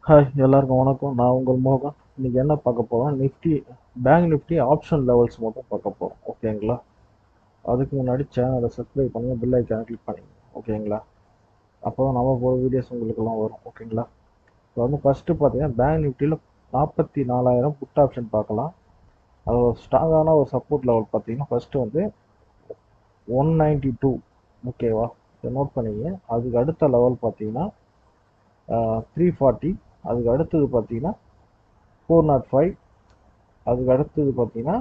Hi எல்லாருக்கும் வணக்கம். நான் உங்கள் மோகன். இன்னைக்கு என்ன பார்க்க போகிறோம், Nifty bank Nifty option levels மட்டும் பார்க்க போகிறோம். ஓகேங்களா? அதுக்கு முன்னாடி சேனலை சப்ஸ்கிரைப் பண்ணுங்க, பெல் ஐக்கானை கிளிக் பண்ணிங்க. ஓகேங்களா? அப்போ தான் நம்ம போகிற வீடியோஸ் உங்களுக்கெல்லாம் வரும். ஓகேங்களா? இப்போ வந்து ஃபஸ்ட்டு பார்த்தீங்கன்னா பேங்க் நிஃப்டியில் 44,000 புட் ஆப்ஷன் பார்க்கலாம். அது ஒரு ஸ்ட்ராங்கான ஒரு சப்போர்ட் லெவல் பார்த்தீங்கன்னா ஃபஸ்ட்டு வந்து 192. ஓகேவா? இதை நோட் பண்ணிங்க. அதுக்கு அடுத்த லெவல் பார்த்தீங்கன்னா 340. அதுக்கு அடுத்தது பார்த்தீங்கன்னா 405. அதுக்கு அடுத்தது பார்த்தீங்கன்னா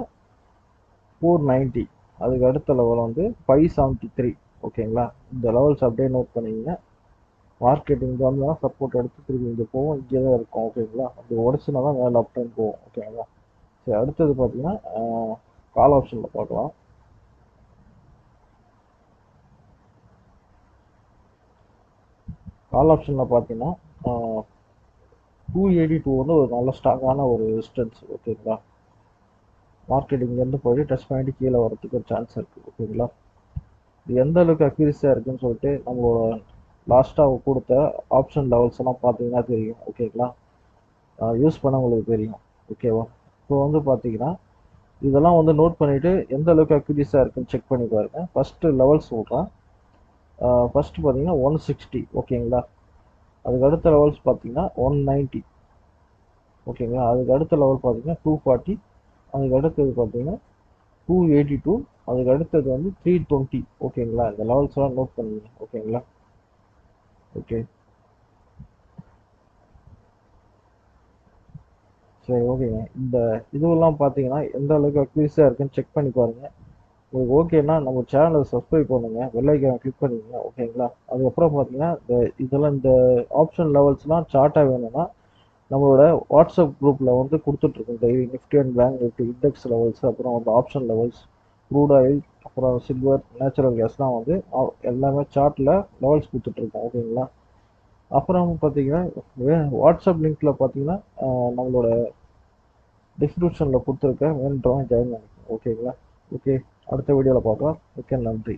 490. அதுக்கு அடுத்த லெவல் வந்து 573. ஓகேங்களா? இந்த லெவல்ஸ் அப்படியே நோட் பண்ணிங்க. மார்க்கெட் இங்கே வந்து சப்போர்ட் எடுத்து திரும்பி இங்கே போகும், இங்கே தான் இருக்கும். ஓகேங்களா? அப்படி உடச்சுனா தான் மேலே அப் டைம் போகும். ஓகேங்களா? சரி, அடுத்தது பார்த்தீங்கன்னா கால் ஆப்ஷனில் பார்க்கலாம். கால் ஆப்ஷனில் பார்த்தீங்கன்னா 282 வந்து ஒரு நல்ல ஸ்ட்ராங்கான ஒரு ரெசிஸ்டன்ஸ். ஓகேங்களா? மார்க்கெட் இங்கேருந்து போயிட்டு டச் பண்ணிட்டு கீழே வரதுக்கு ஒரு சான்ஸ் இருக்குது. ஓகேங்களா? இது எந்த அளவுக்கு அக்யூரஸியாக இருக்குன்னு சொல்லிட்டு நம்மளோட லாஸ்ட்டாக கொடுத்த ஆப்ஷன் லெவல்ஸ் எல்லாம் பார்த்தீங்கன்னா தெரியும். ஓகேங்களா? யூஸ் பண்ண உங்களுக்கு தெரியும். ஓகேவா? இப்போ வந்து பார்த்தீங்கன்னா இதெல்லாம் வந்து நோட் பண்ணிவிட்டு எந்த அளவுக்கு அக்யூரஸியாக இருக்குன்னு செக் பண்ணி பாருங்க. ஃபஸ்ட்டு லெவல்ஸ் சொல்கிறேன். ஃபஸ்ட்டு பார்த்தீங்கன்னா 160. ஓகேங்களா? அதுக்கு அடுத்த லெவல்ஸ் பார்த்தீங்கன்னா 190. ஓகேங்களா? அதுக்கு அடுத்த லெவல் பார்த்தீங்கன்னா 240. அதுக்கு அடுத்தது பார்த்தீங்கன்னா 282. அதுக்கு அடுத்தது வந்து 320. ஓகேங்களா? இந்த லெவல்ஸ் எல்லாம் நோட் பண்ணிங்க. ஓகேங்களா? ஓகே, சரி, ஓகேங்க. இந்த இதுவெல்லாம் பார்த்தீங்கன்னா எந்த அளவுக்கு அக்யூரஸியாக இருக்குன்னு செக் பண்ணி பாருங்க. உங்களுக்கு ஓகேன்னா நம்ம சேனலை சப்ஸ்கிரைப் பண்ணுங்க, பெல் ஐக்கானை கிளிக் பண்ணிக்கங்க. ஓகேங்களா? அதுக்கப்புறம் பார்த்தீங்கன்னா இந்த ஆப்ஷன் லெவல்ஸ்லாம் சார்ட்டாக வேணும்னா நம்மளோட வாட்ஸ்அப் குரூப்பில் வந்து கொடுத்துட்ருக்கோம். Daily Nifty and bank Nifty index levels, அப்புறம் வந்து ஆப்ஷன் லெவல்ஸ், க்ரூட் ஆயில், அப்புறம் சில்வர், நேச்சுரல் கேஸ்லாம் வந்து எல்லாமே சார்ட்டில் லெவல்ஸ் கொடுத்துட்ருக்கோம். ஓகேங்களா? அப்புறம் பார்த்தீங்கன்னா வாட்ஸ்அப் லிங்க்ல பார்த்தீங்கன்னா நம்மளோட டிஸ்கிரிப்ஷனில் கொடுத்துருக்கேன், வேணுன்றவங்க ஜாயின் பண்ணிக்கோங்க. ஓகேங்களா? ஓகே, அடுத்த வீடியோவில் பார்க்கலாம். ஓகே, நன்றி.